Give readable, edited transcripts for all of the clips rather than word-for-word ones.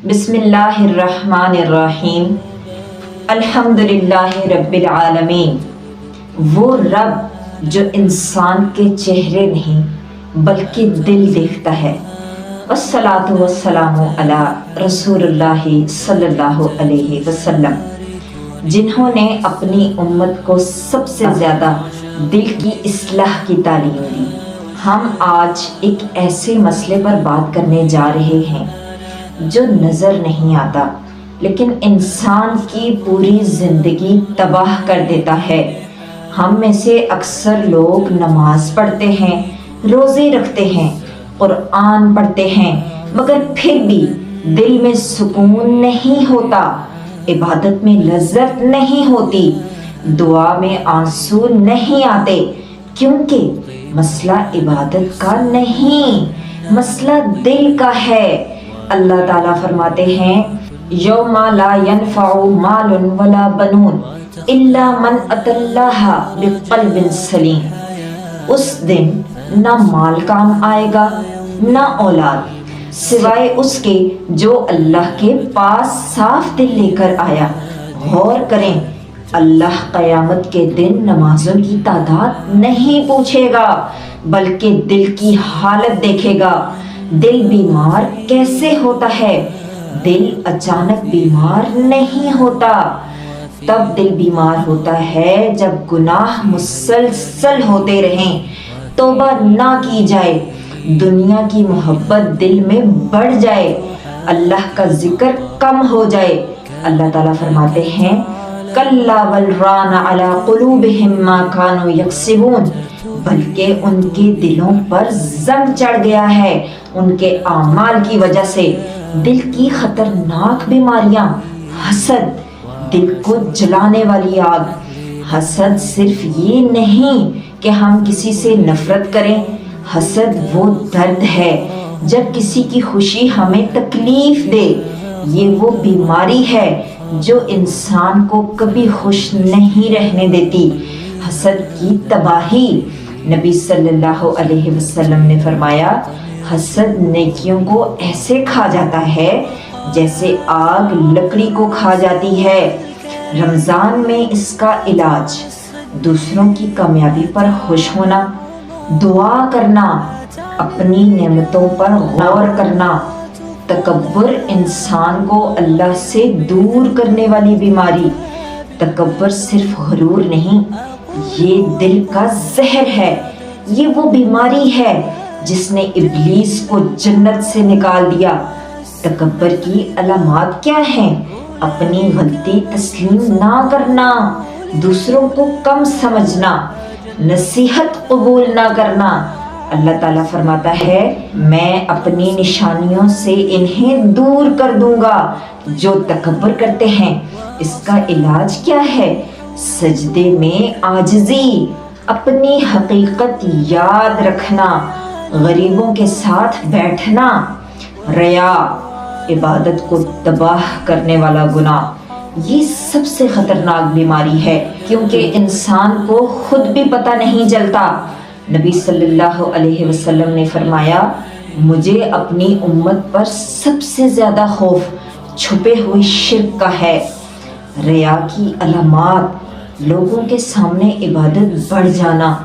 بسم اللہ الرحمن الرحیم الحمدللہ رب العالمین۔ وہ رب جو انسان کے چہرے نہیں بلکہ دل دیکھتا ہے۔ والصلاۃ والسلام علی رسول اللہ صلی اللہ علیہ وسلم، جنہوں نے اپنی امت کو سب سے زیادہ دل کی اصلاح کی تعلیم دی۔ ہم آج ایک ایسے مسئلے پر بات کرنے جا رہے ہیں جو نظر نہیں آتا لیکن انسان کی پوری زندگی تباہ کر دیتا ہے۔ ہم میں سے اکثر لوگ نماز پڑھتے ہیں، روزے رکھتے ہیں، قرآن پڑھتے ہیں، مگر پھر بھی دل میں سکون نہیں ہوتا، عبادت میں لذت نہیں ہوتی، دعا میں آنسو نہیں آتے، کیونکہ مسئلہ عبادت کا نہیں، مسئلہ دل کا ہے۔ اللہ تعالیٰ فرماتے ہیں یوم لا ينفع مال ولا بنون الا من اتى الله بقلب سلیم۔ اس دن نہ مال کام آئے گا نہ اولاد، سوائے اس کے جو اللہ کے پاس صاف دل لے کر آیا۔ غور کریں، اللہ قیامت کے دن نمازوں کی تعداد نہیں پوچھے گا بلکہ دل کی حالت دیکھے گا۔ دل بیمار کیسے ہوتا ہے؟ دل اچانک بیمار نہیں ہوتا، تب دل بیمار ہوتا ہے جب گناہ مسلسل ہوتے رہیں، توبہ نہ کی جائے، دنیا کی محبت دل میں بڑھ جائے، اللہ کا ذکر کم ہو جائے۔ اللہ تعالیٰ فرماتے ہیں کَلَّا بَلْ رَانَ عَلَىٰ قُلُوبِهِمْ مَا كَانُوا يَكْسِبُونَ، بلکہ ان کے دلوں پر زنگ چڑھ گیا ہے ان کے اعمال کی وجہ سے۔ دل کی خطرناک بیماریاں، حسد، دل کو جلانے والی آگ۔ حسد صرف یہ نہیں کہ ہم کسی سے نفرت کریں، حسد وہ درد ہے جب کسی کی خوشی ہمیں تکلیف دے۔ یہ وہ بیماری ہے جو انسان کو کبھی خوش نہیں رہنے دیتی۔ حسد کی تباہی، نبی صلی اللہ علیہ وسلم نے فرمایا حسد نیکیوں کو ایسے کھا جاتا ہے جیسے آگ لکڑی کو کھا جاتی ہے۔ رمضان میں اس کا علاج دوسروں کی کامیابی پر خوش ہونا، دعا کرنا، اپنی نعمتوں پر غور کرنا۔ تکبر انسان کو اللہ سے دور کرنے والی بیماری۔ تکبر صرف غرور نہیں، یہ دل کا زہر ہے، یہ وہ بیماری ہے جس نے ابلیس کو جنت سے نکال دیا۔ تکبر کی علامات کیا ہیں؟ اپنی غلطی تسلیم نہ کرنا، دوسروں کو کم سمجھنا، نصیحت قبول نہ کرنا۔ اللہ تعالیٰ فرماتا ہے میں اپنی نشانیوں سے انہیں دور کر دوں گا جو تکبر کرتے ہیں۔ اس کا علاج کیا ہے؟ سجدے میں عاجزی، اپنی حقیقت یاد رکھنا، غریبوں کے ساتھ بیٹھنا۔ ریا، عبادت کو تباہ کرنے والا گناہ، یہ سب سے خطرناک بیماری ہے کیونکہ انسان کو خود بھی پتہ نہیں چلتا۔ نبی صلی اللہ علیہ وسلم نے فرمایا مجھے اپنی امت پر سب سے زیادہ خوف چھپے ہوئے شرک کا ہے۔ ریا کی علامات، لوگوں کے سامنے عبادت بڑھ جانا،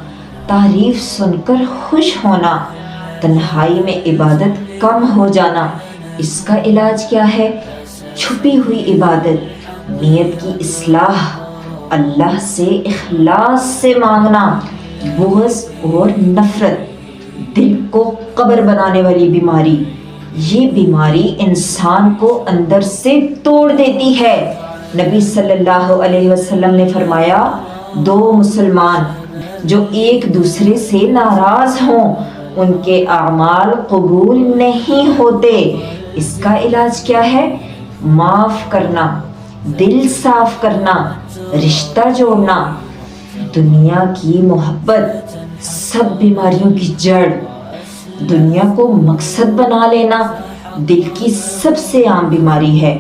تعریف سن کر خوش ہونا، تنہائی میں عبادت کم ہو جانا۔ اس کا علاج کیا ہے؟ چھپی ہوئی عبادت، نیت کی اصلاح، اللہ سے اخلاص سے مانگنا، بغض اور نفرت، دل کو قبر بنانے والی بیماری۔ یہ بیماری انسان کو اندر سے توڑ دیتی ہے۔ نبی صلی اللہ علیہ وسلم نے فرمایا دو مسلمان جو ایک دوسرے سے ناراض ہوں ان کے اعمال قبول نہیں ہوتے۔ اس کا علاج کیا ہے؟ معاف کرنا، دل صاف کرنا، رشتہ جوڑنا۔ دنیا کی محبت سب بیماریوں کی جڑ۔ دنیا کو مقصد بنا لینا دل کی سب سے عام بیماری ہے۔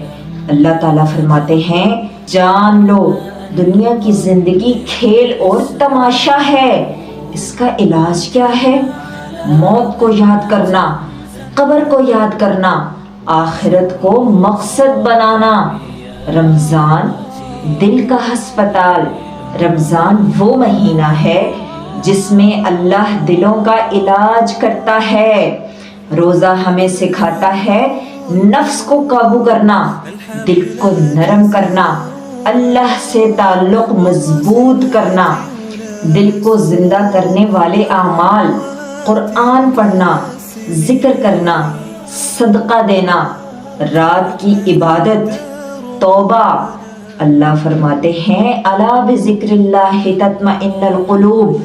اللہ تعالیٰ فرماتے ہیں جان لو دنیا کی زندگی کھیل اور تماشا ہے۔ اس کا علاج کیا ہے؟ موت کو یاد کرنا، قبر کو یاد کرنا، آخرت کو مقصد بنانا۔ رمضان دل کا ہسپتال۔ رمضان وہ مہینہ ہے جس میں اللہ دلوں کا علاج کرتا ہے۔ روزہ ہمیں سکھاتا ہے نفس کو قابو کرنا، دل کو نرم کرنا، اللہ سے تعلق مضبوط کرنا، دل کو زندہ کرنے والے اعمال، قرآن پڑھنا، ذکر کرنا، صدقہ دینا، رات کی عبادت، توبہ۔ اللہ فرماتے ہیں الا بذکر اللہ تطمئن القلوب،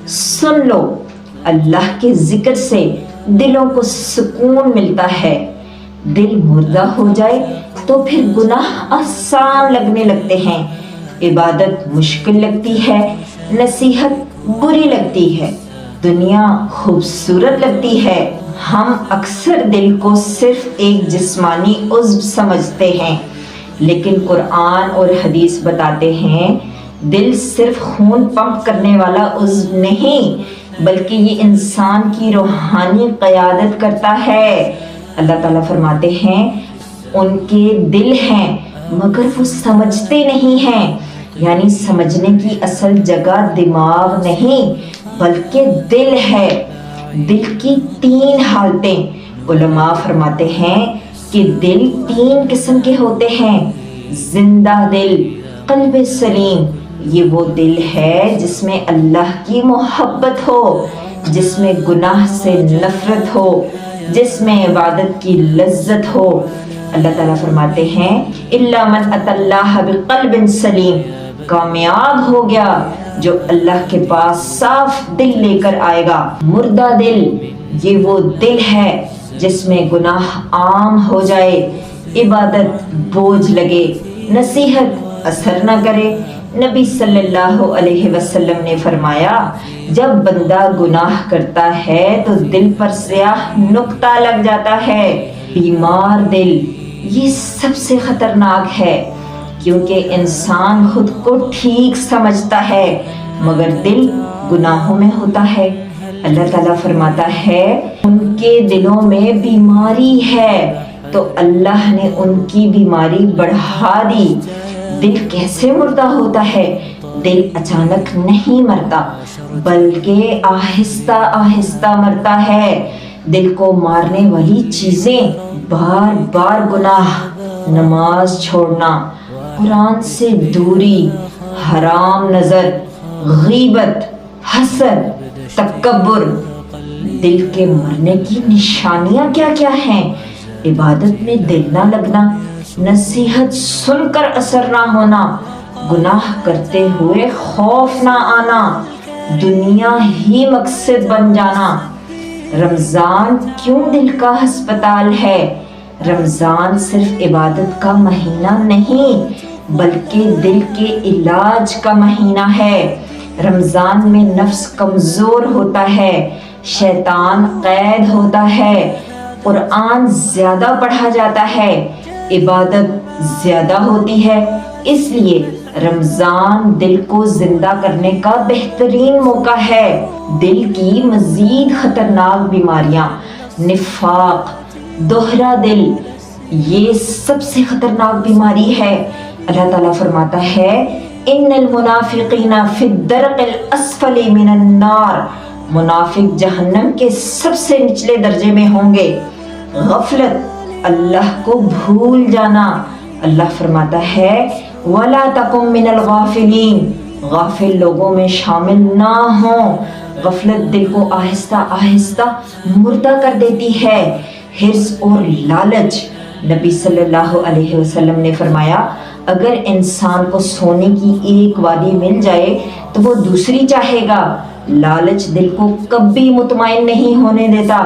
سن لو اللہ کے ذکر سے دلوں کو سکون ملتا ہے۔ دل مردہ ہو جائے تو پھر گناہ آسان لگنے لگتے ہیں، عبادت مشکل لگتی ہے، نصیحت بری لگتی ہے، دنیا خوبصورت لگتی ہے۔ ہم اکثر دل کو صرف ایک جسمانی عضو سمجھتے ہیں، لیکن قرآن اور حدیث بتاتے ہیں دل صرف خون پمپ کرنے والا عضو نہیں، بلکہ یہ انسان کی روحانی قیادت کرتا ہے۔ اللہ تعالیٰ فرماتے ہیں ان کے دل ہیں مگر وہ سمجھتے نہیں ہیں، یعنی سمجھنے کی اصل جگہ دماغ نہیں بلکہ دل ہے۔ دل کی 3 حالتیں۔ علماء فرماتے ہیں کہ دل 3 قسم کے ہوتے ہیں۔ زندہ دل، قلب سلیم، یہ وہ دل ہے جس میں اللہ کی محبت ہو، جس میں گناہ سے نفرت ہو، جس میں عبادت کی لذت ہو۔ اللہ تعالیٰ فرماتے ہیں الا من اتى اللہ بقلب سلیم، کامیاب ہو گیا جو اللہ کے پاس صاف دل لے کر آئے گا۔ مردہ دل، یہ وہ دل ہے جس میں گناہ عام ہو جائے، عبادت بوجھ لگے، نصیحت اثر نہ کرے۔ نبی صلی اللہ علیہ وسلم نے فرمایا جب بندہ گناہ کرتا ہے تو دل پر سیاہ نقطہ لگ جاتا ہے۔ بیمار دل یہ سب سے خطرناک ہے، کیونکہ انسان خود کو ٹھیک سمجھتا ہے مگر دل گناہوں میں ہوتا ہے۔ اللہ تعالیٰ فرماتا ہے ان کے دلوں میں بیماری ہے، تو اللہ نے ان کی بیماری بڑھا دی۔ دل کیسے مردہ ہوتا ہے؟ دل اچانک نہیں مرتا بلکہ آہستہ آہستہ مرتا ہے۔ دل کو مارنے والی چیزیں بار بار گناہ، نماز چھوڑنا، قرآن سے دوری، حرام نظر، غیبت، حسد، تکبر۔ دل کے مرنے کی نشانیاں کیا کیا ہیں؟ عبادت میں دل نہ لگنا، نصیحت سن کر اثر نہ ہونا، گناہ کرتے ہوئے خوف نہ آنا، دنیا ہی مقصد بن جانا۔ رمضان کیوں دل کا ہسپتال ہے؟ رمضان صرف عبادت کا مہینہ نہیں بلکہ دل کے علاج کا مہینہ ہے۔ رمضان میں نفس کمزور ہوتا ہے، شیطان قید ہوتا ہے، قرآن زیادہ پڑھا جاتا ہے، عبادت زیادہ ہوتی ہے۔ اس لیے رمضان دل کو زندہ کرنے کا بہترین موقع ہے۔ دل کی مزید خطرناک بیماریاں نفاق، دوہرا دل، یہ سب سے خطرناک بیماری ہے۔ اللہ تعالیٰ فرماتا ہے ان المنافقین فی الدرک الاسفل من النار، منافق جہنم کے سب سے نچلے درجے میں ہوں گے۔ غفلت، اللہ کو بھول جانا۔ اللہ فرماتا ہے وَلَا تَكُن مِّنَ الْغَافِلِينَ، غافل لوگوں میں شامل نہ ہوں۔ غفلت دل کو آہستہ آہستہ مردہ کر دیتی ہے۔ حرص اور لالچ، نبی صلی اللہ علیہ وسلم نے فرمایا اگر انسان کو سونے کی ایک وادی مل جائے تو وہ دوسری چاہے گا۔ لالچ دل کو کبھی مطمئن نہیں ہونے دیتا۔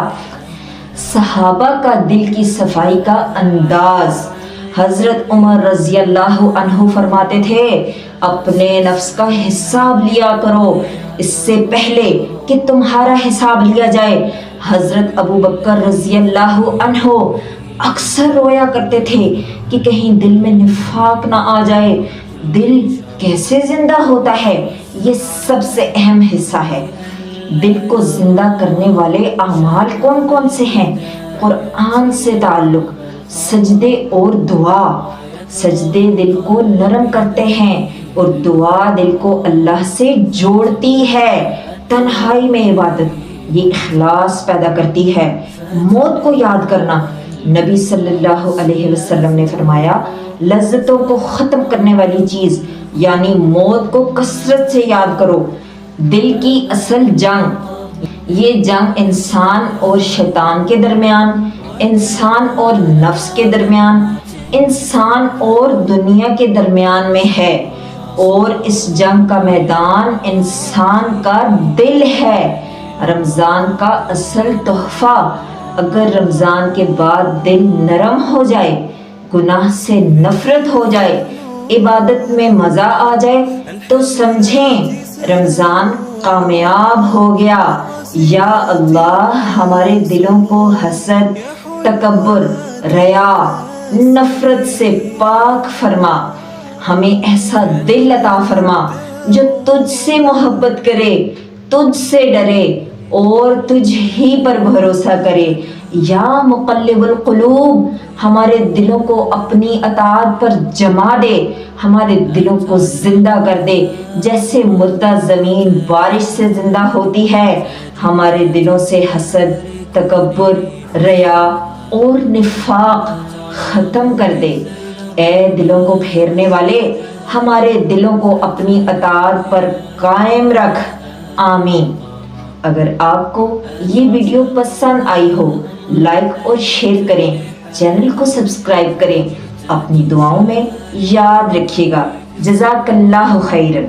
صحابہ کا دل کی صفائی کا انداز، حضرت عمر رضی اللہ عنہ فرماتے تھے اپنے نفس کا حساب لیا کرو اس سے پہلے کہ تمہارا حساب لیا جائے۔ حضرت ابو بکر رضی اللہ عنہ اکثر رویا کرتے تھے کہ کہیں دل میں نفاق نہ آ جائے۔ دل کیسے زندہ ہوتا ہے؟ یہ سب سے اہم حصہ ہے۔ دل کو زندہ کرنے والے اعمال کون کون سے ہیں؟ قرآن سے تعلق، سجدے اور دعا، سجدے دل کو نرم کرتے ہیں اور دعا دل کو اللہ سے جوڑتی ہے۔ تنہائی میں عبادت یہ اخلاص پیدا کرتی ہے۔ موت کو یاد کرنا، نبی صلی اللہ علیہ وسلم نے فرمایا لذتوں کو ختم کرنے والی چیز یعنی موت کو کثرت سے یاد کرو۔ دل کی اصل جنگ، یہ جنگ انسان اور شیطان کے درمیان، انسان اور نفس کے درمیان، انسان اور دنیا کے درمیان میں ہے، اور اس جنگ کا میدان انسان کا دل ہے۔ رمضان کا اصل تحفہ، اگر رمضان کے بعد دل نرم ہو جائے، گناہ سے نفرت ہو جائے، عبادت میں مزہ آ جائے، تو سمجھیں رمضان کامیاب ہو گیا۔ یا اللہ ہمارے دلوں کو حسد، تکبر، ریا، نفرت سے پاک فرما، ہمیں ایسا دل عطا فرما جو تجھ سے محبت کرے، تجھ سے ڈرے اور تجھ ہی پر بھروسہ کرے۔ یا مقلب القلوب ہمارے دلوں کو اپنی اطاعت پر جما دے، ہمارے دلوں کو زندہ کر دے جیسے مردہ زمین بارش سے زندہ ہوتی ہے۔ ہمارے دلوں سے حسد، تکبر، ریا اور نفاق ختم کر دے۔ اے دلوں کو پھیرنے والے ہمارے دلوں کو اپنی اطاعت پر قائم رکھ، آمین۔ اگر آپ کو یہ ویڈیو پسند آئی ہو لائک اور شیئر کریں، چینل کو سبسکرائب کریں، اپنی دعاؤں میں یاد رکھیے گا۔ جزاک اللہ خیرن۔